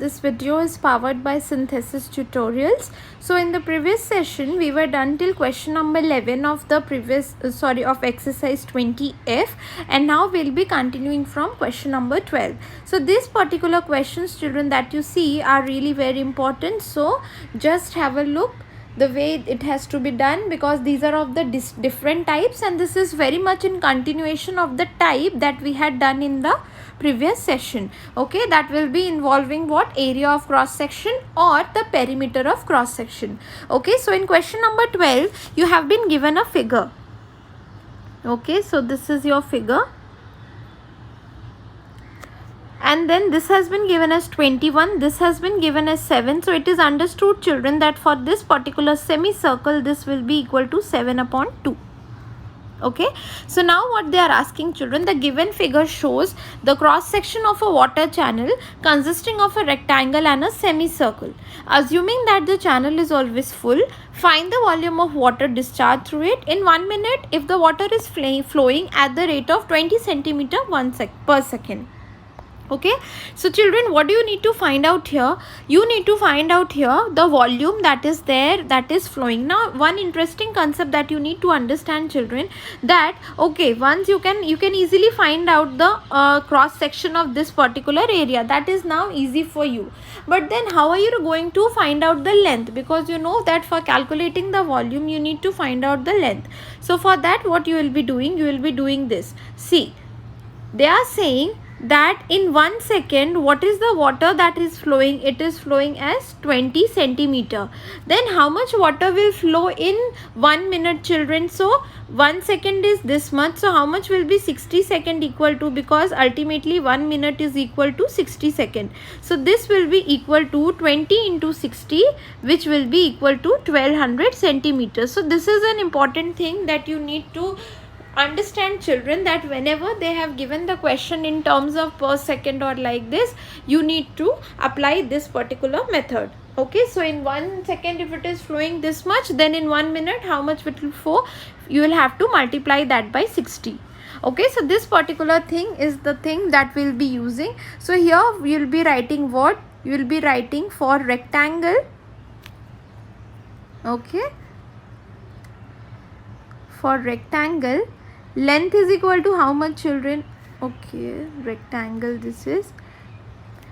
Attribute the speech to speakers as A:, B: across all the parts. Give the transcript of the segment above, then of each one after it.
A: This video is powered by Synthesis Tutorials. So in the previous session we were done till question number 11 of the previous of exercise 20F, and now we'll be continuing from question number 12. So these particular questions, children, that you see are really very important. So just have a look the way it has to be done, because these are of the different types, and this is very much in continuation of the type that we had done in the previous session. Okay, that will be involving what? Area of cross section or the perimeter of cross section. Okay, so in question number 12 you have been given a figure. Okay, so this is your figure, and then this has been given as 21, this has been given as 7. So it is understood, children, that for this particular semicircle this will be equal to 7 upon 2. Okay, so now what they are asking, children, the given figure shows the cross section of a water channel consisting of a rectangle and a semicircle. Assuming that the channel is always full, find the volume of water discharged through it in 1 minute if the water is flowing at the rate of 20 centimeter per second. Okay, so children, what do you need to find out here? You need to find out here the volume that is there, that is flowing. Now one interesting concept that you need to understand, children, that okay, once you can easily find out the cross section of this particular area. That is now easy for you. But then how are you going to find out the length? Because you know that for calculating the volume you need to find out the length. So for that, what you will be doing? You will be doing this. See, they are saying that in 1 second what is the water that is flowing? It is flowing as 20 centimeter. Then how much water will flow in 1 minute, children? So 1 second is this much, so how much will be 60 second equal to? Because ultimately 1 minute is equal to 60 second. So this will be equal to 20 into 60, which will be equal to 1200 centimeters. So this is an important thing that you need to understand, children, that whenever they have given the question in terms of per second or like this, you need to apply this particular method. Okay, so in 1 second if it is flowing this much, then in 1 minute how much it will flow? You will have to multiply that by 60. Okay, so this particular thing is the thing that we'll be using. So here we will be writing what? You will be writing for rectangle. Okay, for rectangle, length is equal to how much, children? Okay, rectangle, this is,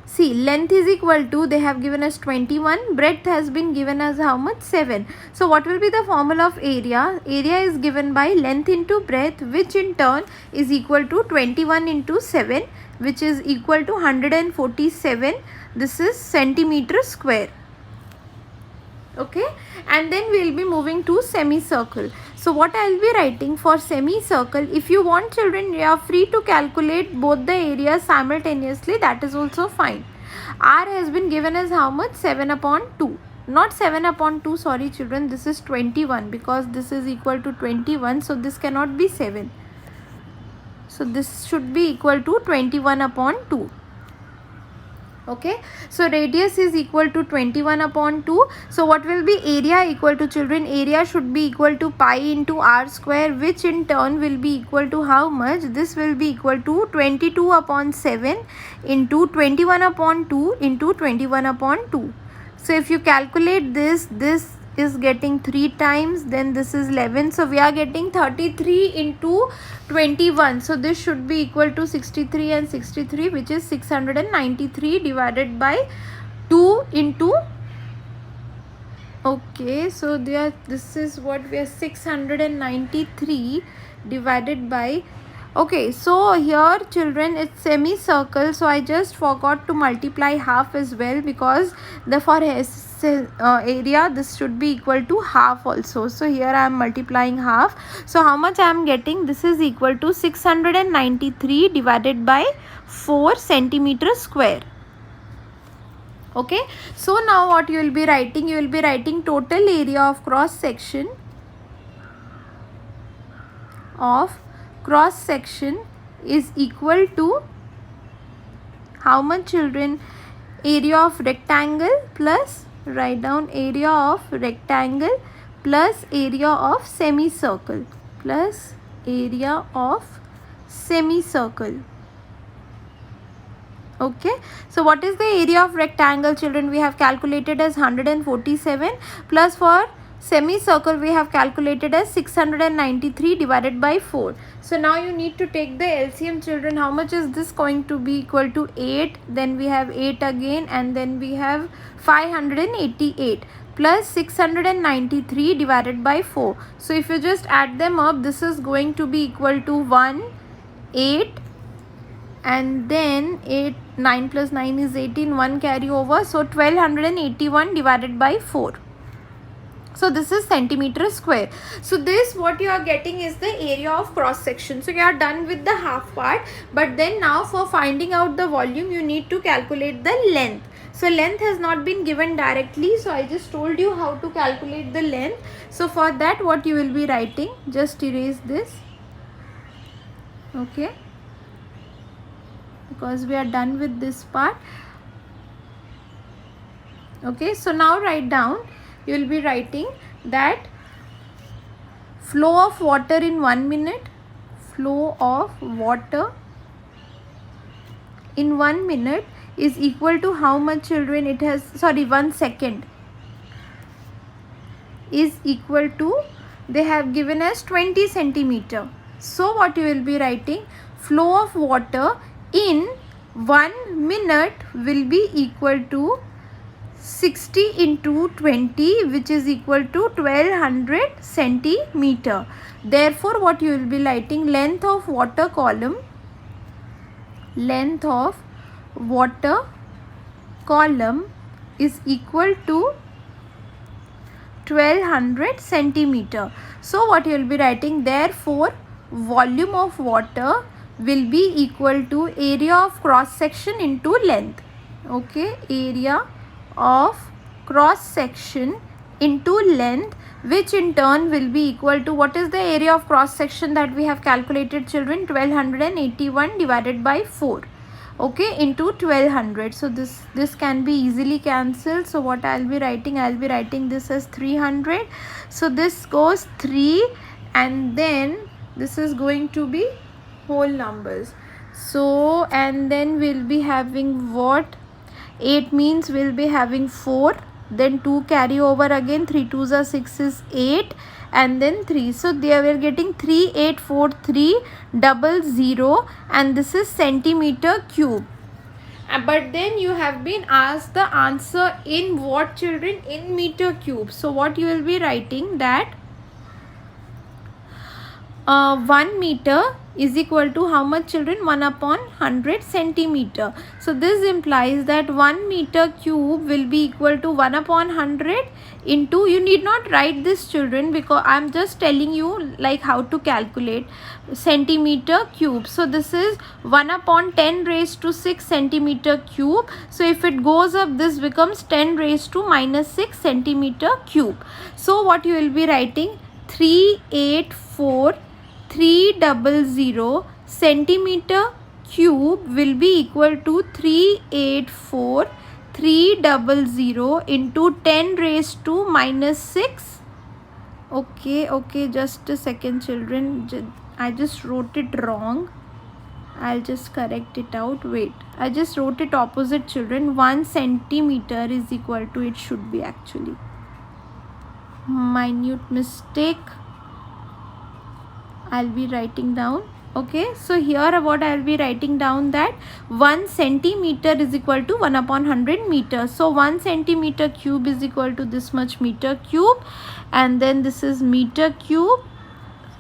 A: see, length is equal to, they have given us 21, breadth has been given as how much? 7. So what will be the formula of area? Area is given by length into breadth, which in turn is equal to 21 into 7, which is equal to 147. This is centimeter square. Okay, and then we will be moving to semicircle. So what I will be writing for semicircle, if you want, children, you are free to calculate both the areas simultaneously, that is also fine. R has been given as how much? 7 upon 2. Not 7 upon 2, sorry children, this is 21, because this is equal to 21, so this cannot be 7. So this should be equal to 21 upon 2. Okay, so radius is equal to 21 upon 2. So what will be area equal to, children? Area should be equal to pi into r square, which in turn will be equal to how much? This will be equal to 22 upon 7 into 21 upon 2 into 21 upon 2. So if you calculate this is getting 3 times, then this is 11, so we are getting 33 into 21, so this should be equal to 63 and 63, which is 693 divided by 2 into, okay, so this is what we are, 693 divided by, okay, so here, children, it's semicircle, so I just forgot to multiply half as well, because the for area this should be equal to half also. So here I am multiplying half. So how much I am getting? This is equal to 693 divided by 4 centimeter square. Okay, so now what you will be writing? You will be writing total area of cross section is equal to how much, children? Area of rectangle plus, write down, area of rectangle plus area of semicircle plus area of semicircle. Okay, so what is the area of rectangle, children? We have calculated as 147, plus for semicircle we have calculated as 693 divided by 4. So now you need to take the LCM, children. How much is this going to be? Equal to 8, then we have 8 again, and then we have 588 plus 693 divided by 4. So if you just add them up, this is going to be equal to 1, 8, and then 8, 9 plus 9 is 18, 1 carry over, so 1281 divided by 4. So this is centimeter square. So this, what you are getting is the area of cross section. So you are done with the half part, but then now for finding out the volume you need to calculate the length. So length has not been given directly, so I just told you how to calculate the length. So for that, what you will be writing, just erase this, okay, because we are done with this part. Okay, so now write down, you will be writing that flow of water in 1 minute, flow of water in 1 minute is equal to how much, children? It has, sorry, 1 second is equal to, they have given us 20 centimeter. So what you will be writing, flow of water in 1 minute will be equal to 60 into 20, which is equal to 1200 centimeter. Therefore what you will be writing, length of water column, length of water column is equal to 1200 centimeter. So what you will be writing, therefore volume of water will be equal to area of cross section into length. Okay, area of cross section into length, which in turn will be equal to, what is the area of cross section that we have calculated, children? 1281 divided by 4, okay, into 1200. So this can be easily cancelled. So what I'll be writing this as 300. So this goes 3, and then this is going to be whole numbers. So and then we'll be having what, 8 means we'll be having 4, then 2 carry over again, 3 2s are 6 is 8, and then 3. So there we are getting 384300, and this is centimeter cube. But then you have been asked the answer in what, children? In meter cube. So what you will be writing, that 1 meter is equal to how much, children? 1 upon 100 centimeter. So this implies that 1 meter cube will be equal to 1 upon 100 into, you need not write this, children, because I am just telling you like how to calculate centimeter cube. So this is 1 upon 10 raised to 6 centimeter cube. So if it goes up, this becomes 10 raised to minus 6 centimeter cube. So what you will be writing, 384,300 centimeter cube will be equal to 384,300 into 10 raised to minus 6. Okay, just a second, children. I just wrote it wrong. I'll just correct it out. Wait, I just wrote it opposite, children. 1 centimeter is equal to, it should be actually, minute mistake. I'll be writing down. Okay, so here what I'll be writing down, that 1 centimeter is equal to 1 upon 100 meters. So 1 centimeter cube is equal to this much meter cube, and then this is meter cube,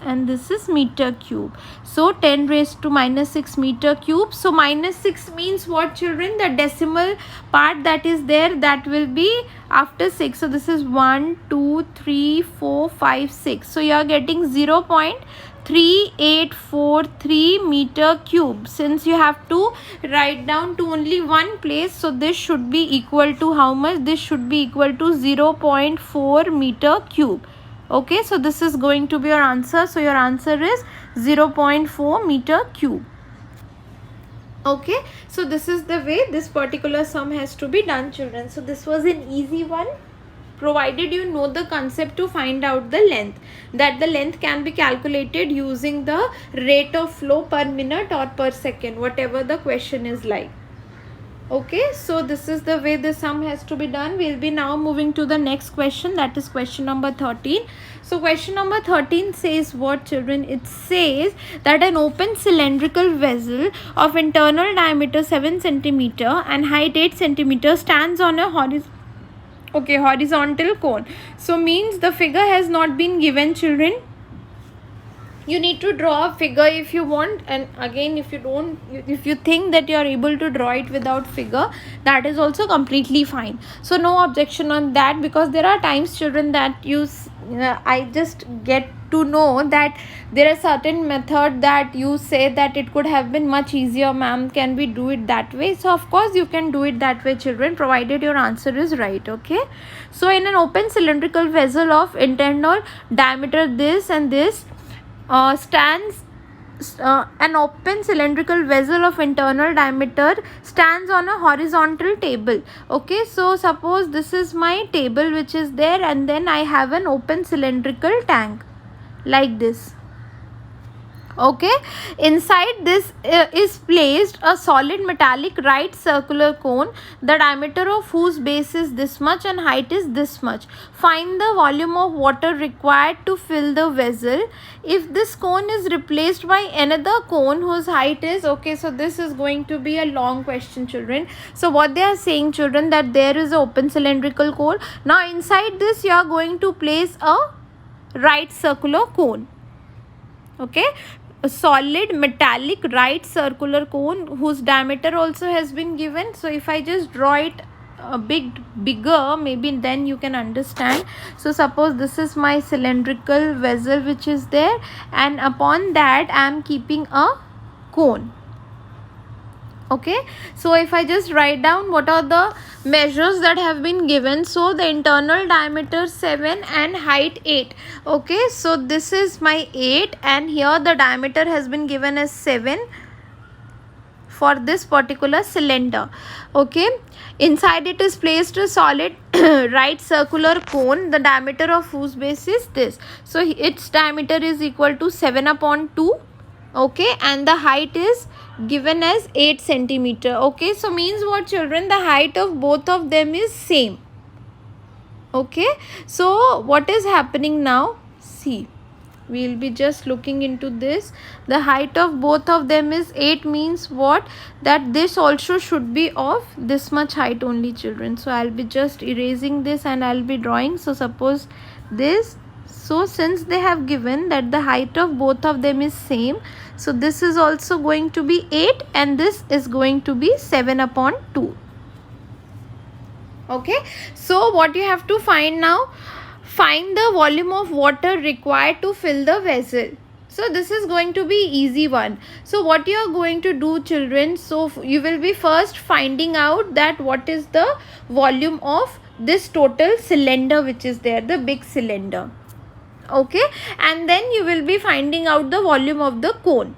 A: and this is meter cube. So 10 raised to minus 6 meter cube. So minus 6 means what, children? The decimal part that is there, that will be after 6. So this is 1 2 3 4 5 6. So you are getting 0.3843 meter cube. Since you have to write down to only one place, so this should be equal to how much? This should be equal to 0.4 meter cube. Okay, so this is going to be your answer. So your answer is 0.4 meter cube. Okay, so this is the way this particular sum has to be done, children. So this was an easy one, provided you know the concept to find out the length, that the length can be calculated using the rate of flow per minute or per second, whatever the question is like. Okay, so this is the way the sum has to be done. We'll be now moving to the next question, that is question number 13. So question number 13 says what, children? It says that an open cylindrical vessel of internal diameter 7 centimeter and height 8 centimeter stands on a horizontal cone. So means the figure has not been given, children. You need to draw a figure if you want, and again if you think that you are able to draw it without figure, that is also completely fine. So no objection on that, because there are times, children, that I just get to know that there are certain method that you say that it could have been much easier, ma'am, can we do it that way? So of course you can do it that way, children, provided your answer is right. Okay, so in an open cylindrical vessel of internal diameter this and this stands an open cylindrical vessel of internal diameter stands on a horizontal table. Okay, so suppose this is my table which is there, and then I have an open cylindrical tank like this. Okay, inside this is placed a solid metallic right circular cone, the diameter of whose base is this much and height is this much. Find the volume of water required to fill the vessel. If this cone is replaced by another cone whose height is, okay, so this is going to be a long question, children. So what they are saying, children, that there is an open cylindrical cone. Now inside this you are going to place a right circular cone. Okay, a solid metallic right circular cone whose diameter also has been given. So if I just draw it a bigger, maybe then you can understand. So suppose this is my cylindrical vessel which is there, and upon that I am keeping a cone. Okay, so if I just write down what are the measures that have been given. So the internal diameter 7 and height 8. Okay, so this is my 8, and here the diameter has been given as 7 for this particular cylinder. Okay, inside it is placed a solid right circular cone, the diameter of whose base is this. So its diameter is equal to 7/2. Okay, and the height is given as 8 centimeter. Okay, so means what, children? The height of both of them is same. Okay, so what is happening now? See, we will be just looking into this. The height of both of them is 8, means what? That this also should be of this much height only, children. So I'll be just erasing this and I'll be drawing. So suppose this. So since they have given that the height of both of them is same, so this is also going to be 8 and this is going to be 7/2. Okay, so what you have to find now? Find the volume of water required to fill the vessel. So this is going to be easy one. So what you are going to do, children? So you will be first finding out that what is the volume of this total cylinder which is there, the big cylinder. Okay, and then you will be finding out the volume of the cone.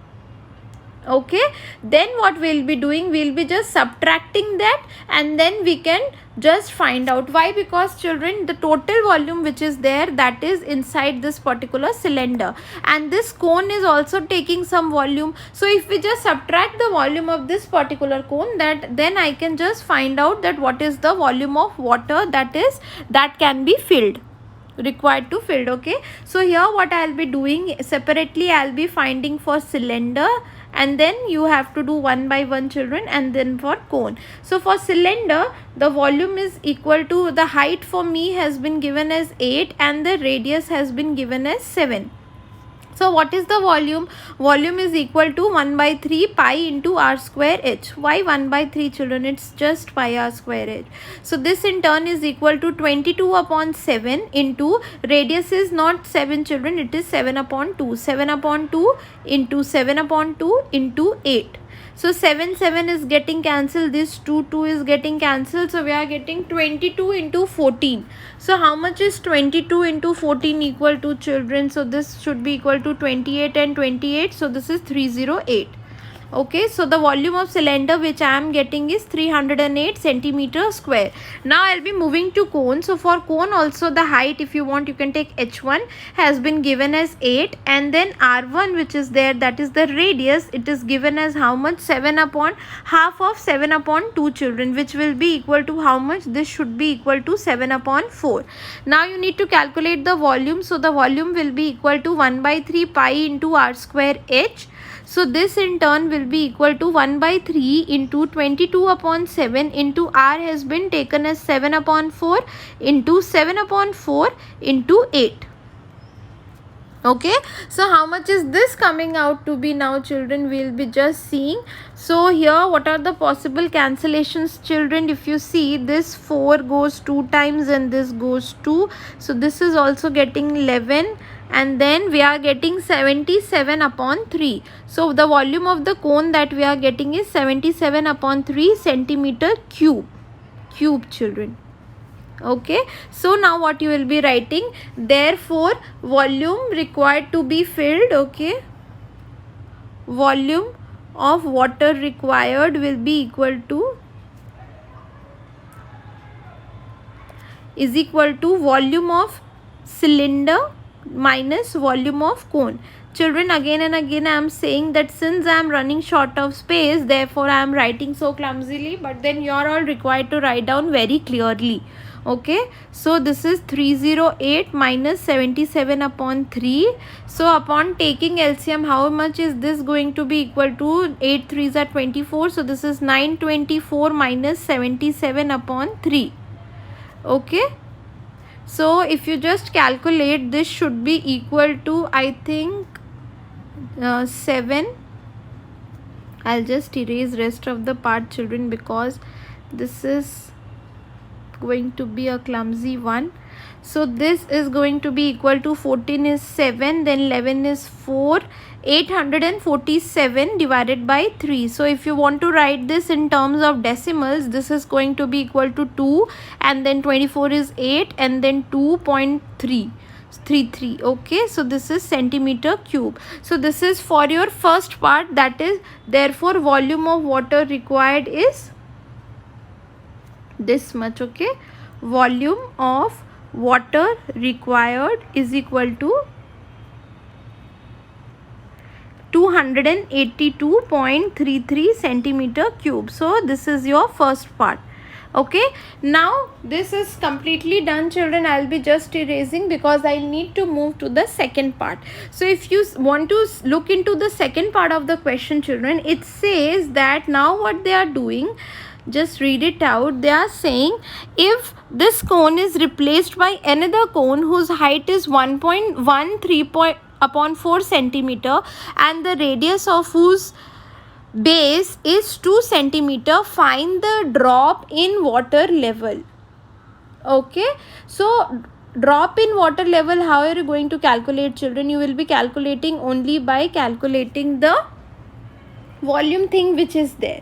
A: Okay, then what we'll be doing, we'll be just subtracting that, and then we can just find out. Why? Because, children, the total volume which is there, that is inside this particular cylinder, and this cone is also taking some volume. So if we just subtract the volume of this particular cone, then I can just find out that what is the volume of water that can be filled, required to filled. Okay, so here what I'll be doing, separately I'll be finding for cylinder, and then you have to do one by one, children, and then for cone. So for cylinder, the volume is equal to, the height for me has been given as 8 and the radius has been given as 7. So what is the volume? Volume is equal to 1/3 pi into r square h. Why 1/3, children? It's just pi r square h. So this in turn is equal to 22/7 into, radius is not 7, children, it is 7/2. 7/2 into 7/2 into 8. So 7 is getting cancelled, this 2 is getting cancelled, so we are getting 22 into 14. So how much is 22 into 14 equal to, children? So this should be equal to 28 and 28, so this is 308. Okay, so the volume of cylinder which I am getting is 308 centimeter square. Now I'll be moving to cone. So for cone also, the height, if you want, you can take h1, has been given as 8, and then r1 which is there, that is the radius, it is given as how much? 7 upon half of 7 upon 2 children, which will be equal to how much? This should be equal to 7 upon 4. Now you need to calculate the volume. So the volume will be equal to 1 by 3 pi into r square h. So this in turn will be equal to 1 by 3 into 22 upon 7 into r has been taken as 7 upon 4 into 7 upon 4 into 8. Okay, so how much is this coming out to be now, children? We'll be just seeing. So here, what are the possible cancellations, children? If you see, this 4 goes 2 times and this goes 2. So this is also getting 11. And then we are getting 77 upon 3. So the volume of the cone that we are getting is 77 upon 3 centimeter cube, children. Okay, so now what you will be writing? Therefore, volume required to be filled, okay, volume of water required will be equal to volume of cylinder minus volume of cone. Children, again and again I am saying that since I am running short of space, therefore I am writing so clumsily, but then you are all required to write down very clearly. Okay, so this is 308 minus 77 upon 3. So upon taking LCM, how much is this going to be equal to? 8 3s are 24. So this is 924 minus 77 upon 3. Okay, so if you just calculate, this should be equal to, I think, 7. I'll just erase rest of the part, children, because this is going to be a clumsy one. So this is going to be equal to 14 is 7, then 11 is 4, 847 divided by 3. So if you want to write this in terms of decimals, this is going to be equal to 2, and then 24 is 8, and then 2.333. Okay, so this is centimeter cube. So this is for your first part, that is, therefore volume of water required is this much. Okay, volume of water required is equal to 282.33 centimeter cube. So this is your first part. Okay, now this is completely done, children. I'll be just erasing because I need to move to the second part. So if you want to look into the second part of the question, children, it says that now what they are doing, just read it out. They are saying if this cone is replaced by another cone whose height is 1.13 upon 4 centimeter and the radius of whose base is 2 centimeter, find the drop in water level. Okay, so drop in water level, how are you going to calculate, children? You will be calculating only by calculating the volume thing which is there.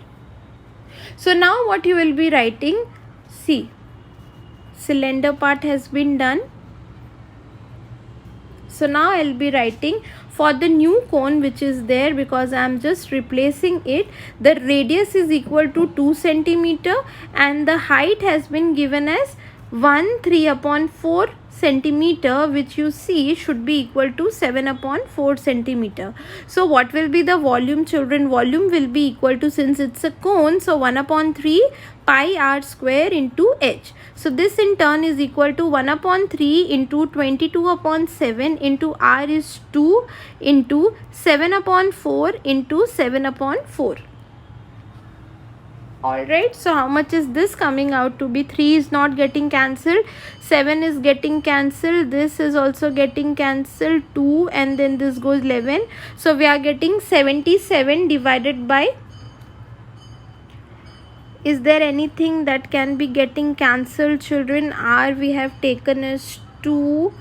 A: So now what you will be writing, see, cylinder part has been done. So now I will be writing for the new cone which is there, because I am just replacing it, the radius is equal to 2 centimeter and the height has been given as 13 upon 4 centimeter, which you see should be equal to 7 upon 4 centimeter. So what will be the volume, children? Volume will be equal to, since it's a cone, so 1 upon 3 pi r square into h. So this in turn is equal to 1 upon 3 into 22 upon 7 into r is 2 into 7 upon 4 into 7 upon 4. Alright, so how much is this coming out to be? 3 is not getting cancelled, 7 is getting cancelled, this is also getting cancelled, 2, and then this goes 11. So we are getting 77 divided by, is there anything that can be getting cancelled, children? R we have taken as 2.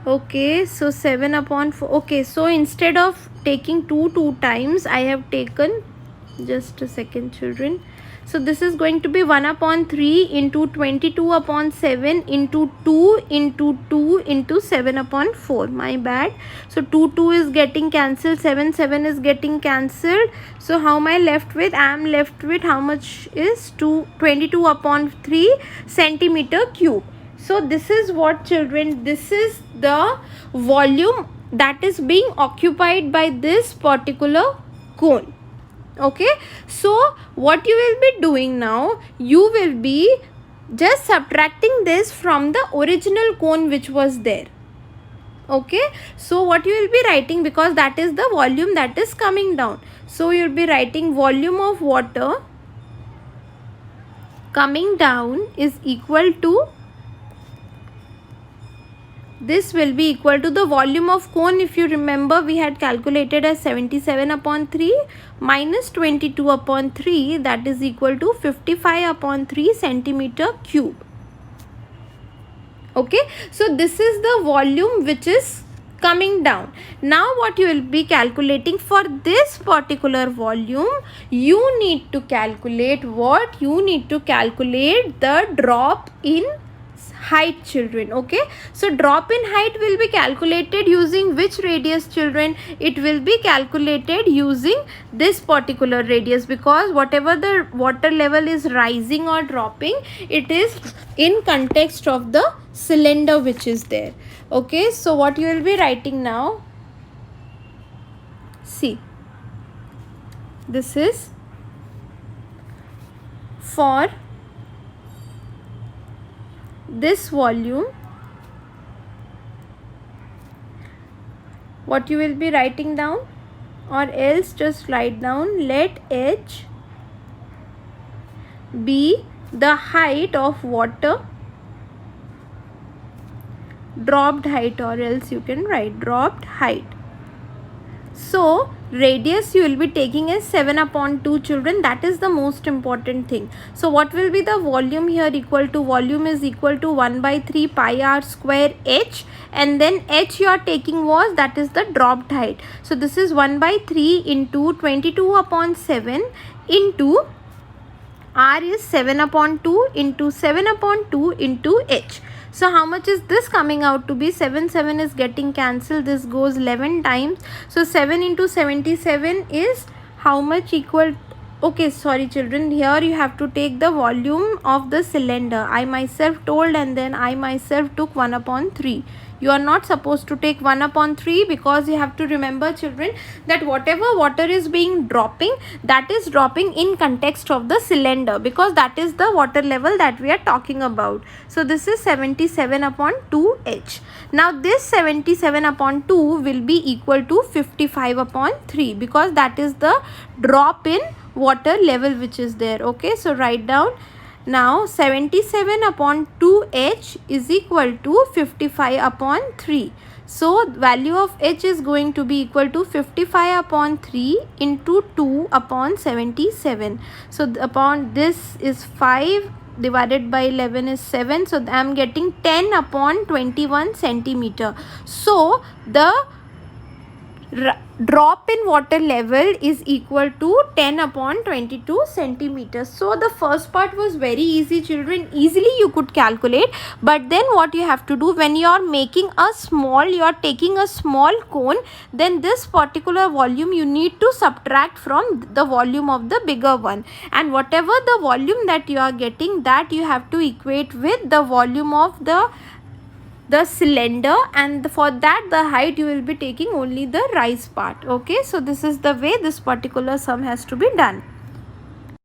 A: Okay, so 7 upon 4. Okay, so instead of taking 2 times, I have taken, just a second, children, So this is going to be 1 upon 3 into 22 upon 7 into 2 into 2 into 7 upon 4. My bad. So 2 is getting cancelled, 7 is getting cancelled. So how am I left with? I am left with how much is 22 upon 3 centimeter cube. So this is what, children, this is the volume that is being occupied by this particular cone. Okay, so what you will be doing now, you will be just subtracting this from the original cone which was there. Okay, so what you will be writing, because that is the volume that is coming down, so you will be writing volume of water coming down is equal to, this will be equal to the volume of cone. If you remember, we had calculated as 77 upon 3 minus 22 upon 3, that is equal to 55 upon 3 centimeter cube. Okay, so this is the volume which is coming down. Now what you will be calculating for this particular volume, you need to calculate what? You need to calculate the drop in height, children. Okay, so drop in height will be calculated using which radius, children? It will be calculated using this particular radius, because whatever the water level is rising or dropping, it is in context of the cylinder which is there. Okay, so what you will be writing now, see, this is for this volume. What you will be writing down, or else just write down, let H be the height of water, dropped height, or else you can write dropped height. So radius you will be taking as 7 upon 2, children. That is the most important thing. So what will be the volume here? Equal to, volume is equal to 1 by 3 pi r square H, and then H you are taking was, that is the dropped height. So this is 1 by 3 into 22 upon 7 into r is 7 upon 2 into 7 upon 2 into H. So how much is this coming out to be? 7 is getting cancelled, this goes 11 times. So 7 into 77 is how much? Equal, okay, sorry children, here you have to take the volume of the cylinder. I myself told, and then I myself took 1 upon 3. You are not supposed to take 1 upon 3, because you have to remember, children, that whatever water is being dropping, that is dropping in context of the cylinder, because that is the water level that we are talking about. So this is 77 upon 2H. Now this 77 upon 2 will be equal to 55 upon 3, because that is the drop in water level which is there. Okay, so write down. Now 77 upon 2H is equal to 55 upon 3. So value of H is going to be equal to 55 upon 3 into 2 upon 77. So upon this is 5 divided by 11 is 7. So I am getting 10 upon 21 centimeter. So the drop in water level is equal to 10 upon 22 centimeters. So the first part was very easy, children. Easily you could calculate. But then what you have to do, when you are making a small, you are taking a small cone, then this particular volume you need to subtract from the volume of the bigger one. And whatever the volume that you are getting, that you have to equate with the volume of the cylinder, and for that the height you will be taking only the rise part. Okay, so this is the way this particular sum has to be done.